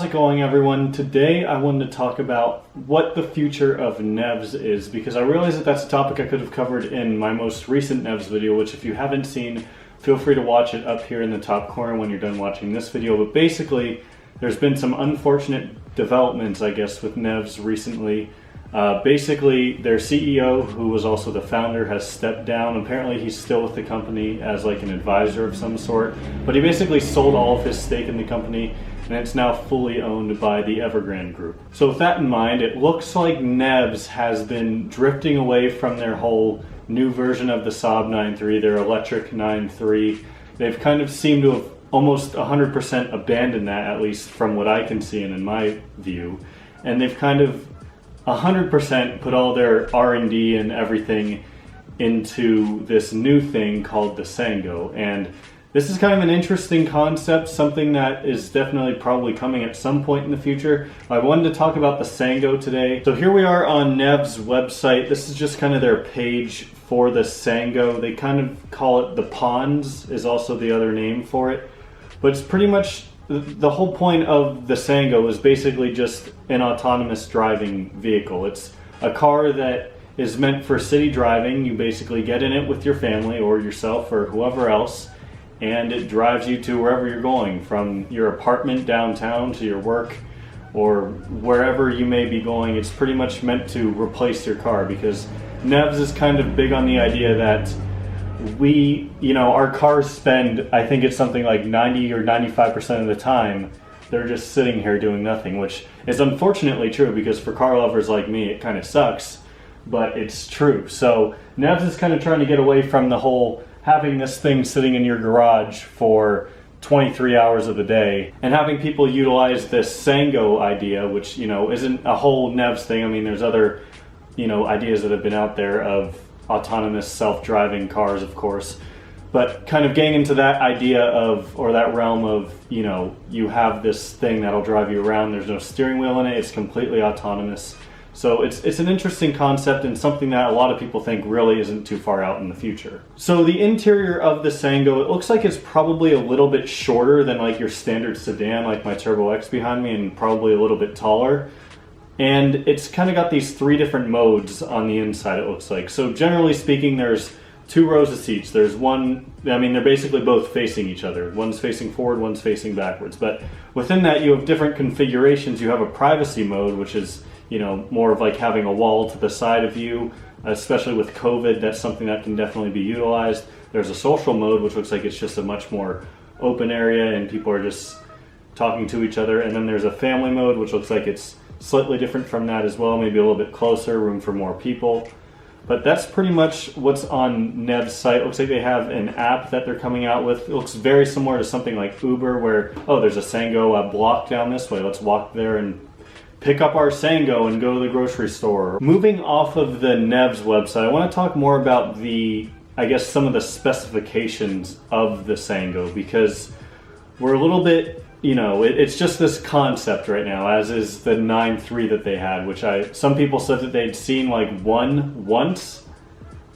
it going, everyone? Today I wanted to talk about what the future of NEVS is, because I realize that that's a topic I could have covered in my most recent NEVS video, which if you haven't seen, feel free to watch it up here in the top corner when you're done watching this video. But basically, there's been some unfortunate developments, I guess, with NEVS recently. Basically, their CEO, who was also the founder, has stepped down. Apparently he's still with the company as like an advisor of some sort, but he basically sold all of his stake in the company, and it's now fully owned by the Evergrande Group. So with that in mind, it looks like NEVS has been drifting away from their whole new version of the Saab 9.3, their electric 9.3. They've kind of seemed to have almost 100% abandoned that, at least from what I can see and in my view. And they've kind of 100% put all their R&D and everything into this new thing called the Sango. And this is kind of an interesting concept, something that is definitely probably coming at some point in the future. I wanted to talk about the Sango today. So here we are on NEVS website. This is just kind of their page for the Sango. They kind of call it the Pons, is also the other name for it. But it's pretty much, the whole point of the Sango is basically just an autonomous driving vehicle. It's a car that is meant for city driving. You basically get in it with your family or yourself or whoever else, and it drives you to wherever you're going, from your apartment downtown to your work or wherever you may be going. It's pretty much meant to replace your car, because NEVS is kind of big on the idea that our cars spend, I think it's something like 90 or 95% of the time, they're just sitting here doing nothing, which is unfortunately true, because for car lovers like me, it kind of sucks, but it's true. So NEVS is kind of trying to get away from the whole having this thing sitting in your garage for 23 hours of the day and having people utilize this Sango idea, which, isn't a whole NEVS thing. I mean, there's other, ideas that have been out there of autonomous self-driving cars, of course, but kind of getting into that idea of, or that realm of, you have this thing that'll drive you around. There's no steering wheel in it. It's completely autonomous. So it's an interesting concept and something that a lot of people think really isn't too far out in the future. So the interior of the Sango, it looks like it's probably a little bit shorter than like your standard sedan, like my Turbo X behind me, and probably a little bit taller. And it's kind of got these three different modes on the inside, it looks like. So generally speaking, there's two rows of seats. There's one, they're basically both facing each other. One's facing forward, one's facing backwards. But within that, you have different configurations. You have a privacy mode, which is, more of like having a wall to the side of you, especially with COVID. That's something that can definitely be utilized. There's a social mode, which looks like it's just a much more open area and people are just talking to each other. And then there's a family mode, which looks like it's slightly different from that as well, maybe a little bit closer, room for more people. But that's pretty much what's on NEVS site. Looks like they have an app that they're coming out with. It looks very similar to something like Uber, where, oh, there's a Sango block down this way. Let's walk there and pick up our Sango and go to the grocery store. Moving off of the NEVS website, I want to talk more about some of the specifications of the Sango, because we're a little bit, it's just this concept right now, as is the 9.3 that they had, which some people said that they'd seen like one once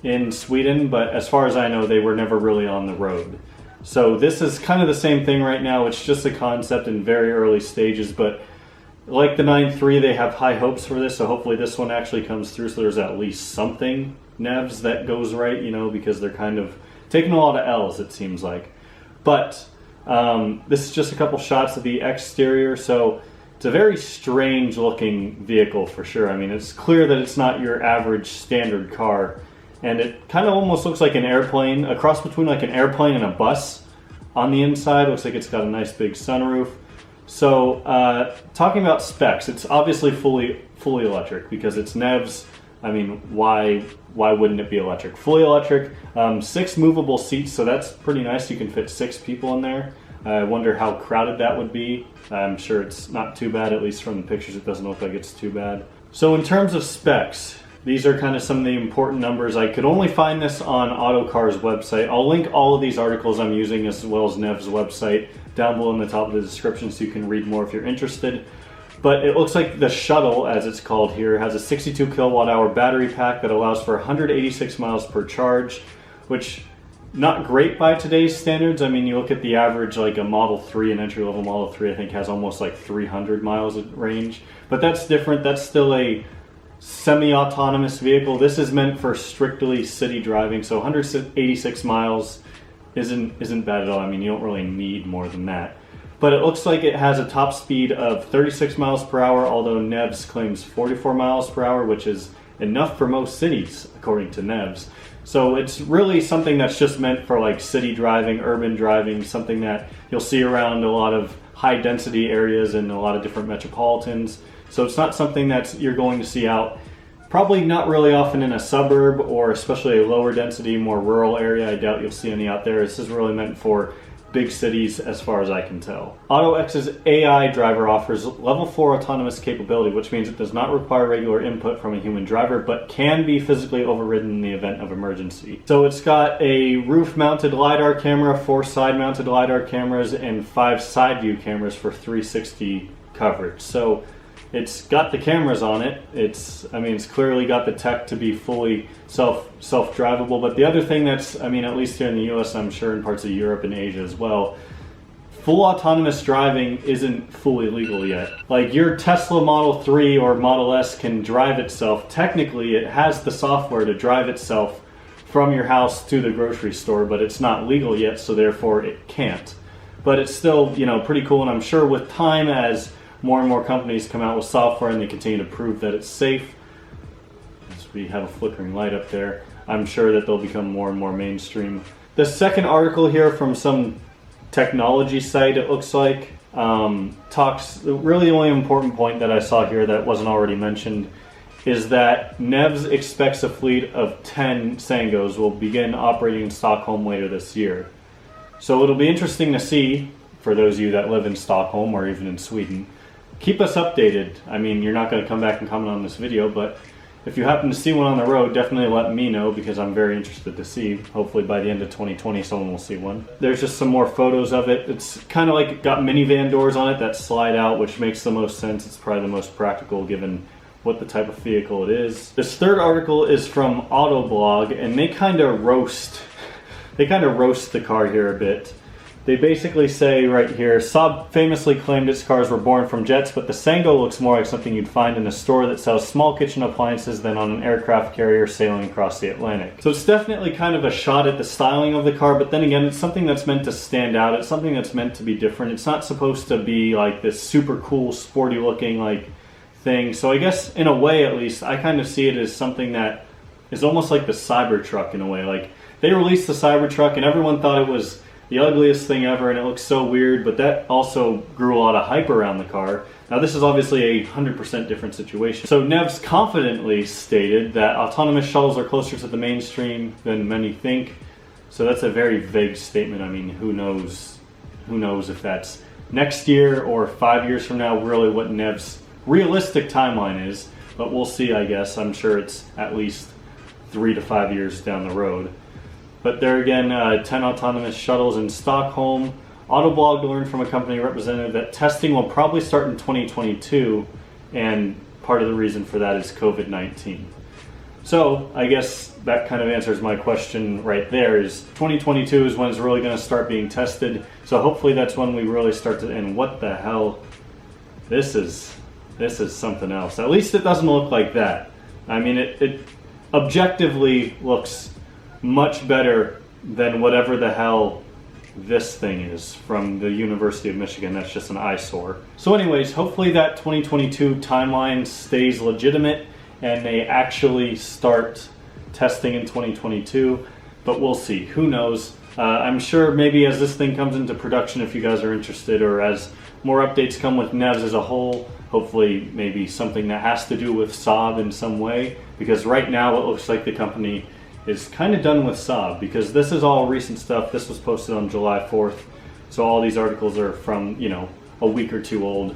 in Sweden, but as far as I know, they were never really on the road. So this is kind of the same thing right now. It's just a concept in very early stages, but like the 9.3, they have high hopes for this, so hopefully this one actually comes through, so there's at least something NEVS that goes right, because they're kind of taking a lot of L's, it seems like. But this is just a couple shots of the exterior, so it's a very strange looking vehicle for sure. I mean, it's clear that it's not your average standard car, and it kind of almost looks like an airplane, a cross between like an airplane and a bus on the inside. Looks like it's got a nice big sunroof. So talking about specs, it's obviously fully electric, because it's NEVS. I mean, why wouldn't it be electric? Fully electric, 6 movable seats, so that's pretty nice. You can fit 6 people in there. I wonder how crowded that would be. I'm sure it's not too bad, at least from the pictures it doesn't look like it's too bad. So in terms of specs, these are kind of some of the important numbers. I could only find this on Autocar's website. I'll link all of these articles I'm using, as well as NEVS website, down below in the top of the description, so you can read more if you're interested. But it looks like the shuttle, as it's called here, has a 62 kilowatt hour battery pack that allows for 186 miles per charge, which not great by today's standards. I mean, you look at the average, like a Model 3, an entry-level Model 3, I think has almost like 300 miles of range. But that's different. That's still a semi-autonomous vehicle. This is meant for strictly city driving, so 186 miles isn't bad at all. I mean, you don't really need more than that. But it looks like it has a top speed of 36 miles per hour, although NEVS claims 44 miles per hour, which is enough for most cities, according to NEVS. So it's really something that's just meant for like city driving, urban driving, something that you'll see around a lot of high density areas and a lot of different metropolitans. So it's not something that you're going to see out, probably not really often in a suburb or especially a lower density, more rural area. I doubt you'll see any out there. This is really meant for big cities as far as I can tell. AutoX's AI driver offers level 4 autonomous capability, which means it does not require regular input from a human driver, but can be physically overridden in the event of emergency. So it's got a roof-mounted LiDAR camera, 4 side-mounted LiDAR cameras, and 5 side view cameras for 360 coverage. So it's got the cameras on it. It's clearly got the tech to be fully self-drivable. But the other thing that's, at least here in the US, I'm sure in parts of Europe and Asia as well, full autonomous driving isn't fully legal yet. Like your Tesla Model 3 or Model S can drive itself. Technically, it has the software to drive itself from your house to the grocery store, but it's not legal yet, so therefore it can't. But it's still, pretty cool, and I'm sure with time, as more and more companies come out with software and they continue to prove that it's safe, as we have a flickering light up there, I'm sure that they'll become more and more mainstream. The second article here from some technology site, it looks like, talks, really the only important point that I saw here that wasn't already mentioned is that NEVS expects a fleet of 10 Sangos will begin operating in Stockholm later this year. So it'll be interesting to see, for those of you that live in Stockholm or even in Sweden. Keep us updated. You're not going to come back and comment on this video, but if you happen to see one on the road, definitely let me know, because I'm very interested to see. Hopefully by the end of 2020 someone will see one. There's just some more photos of it. It's kind of like it got minivan doors on it that slide out, which makes the most sense. It's probably the most practical given what the type of vehicle it is. This third article is from Autoblog, and they kind of roast the car here a bit. They basically say right here, Saab famously claimed its cars were born from jets, but the Sango looks more like something you'd find in a store that sells small kitchen appliances than on an aircraft carrier sailing across the Atlantic. So it's definitely kind of a shot at the styling of the car, but then again, it's something that's meant to stand out. It's something that's meant to be different. It's not supposed to be like this super cool, sporty looking thing. So I guess in a way, at least, I kind of see it as something that is almost like the Cybertruck in a way. Like they released the Cybertruck and everyone thought it was the ugliest thing ever and it looks so weird, but that also grew a lot of hype around the car. Now this is obviously a 100% different situation. So NEVS confidently stated that autonomous shuttles are closer to the mainstream than many think. So that's a very vague statement. Who knows if that's next year or 5 years from now, really what NEVS' realistic timeline is, but we'll see, I guess. I'm sure it's at least 3 to 5 years down the road. But there again, 10 autonomous shuttles in Stockholm. Autoblog learned from a company representative that testing will probably start in 2022, and part of the reason for that is COVID-19. So I guess that kind of answers my question right there, is 2022 is when it's really going to start being tested. So hopefully that's when we really start to, and what the hell, this is something else. At least it doesn't look like that. It objectively looks much better than whatever the hell this thing is from the University of Michigan. That's just an eyesore. So anyways, hopefully that 2022 timeline stays legitimate and they actually start testing in 2022, but we'll see. Who knows? I'm sure maybe as this thing comes into production, if you guys are interested, or as more updates come with NEVS as a whole, hopefully maybe something that has to do with Saab in some way, because right now it looks like the company is kind of done with Saab, because this is all recent stuff. This was posted on July 4th, so all these articles are from, a week or two old.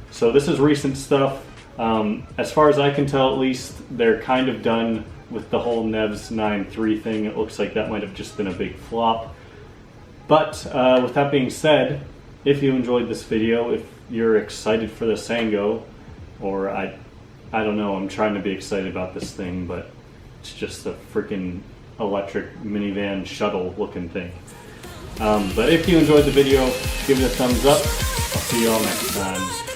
So this is recent stuff. As far as I can tell, at least, they're kind of done with the whole NEVS 9.3 thing. It looks like that might have just been a big flop. But with that being said, if you enjoyed this video, if you're excited for the Sango, or I don't know, I'm trying to be excited about this thing, but it's just a freaking electric minivan shuttle looking thing. But if you enjoyed the video, give it a thumbs up. I'll see you all next time.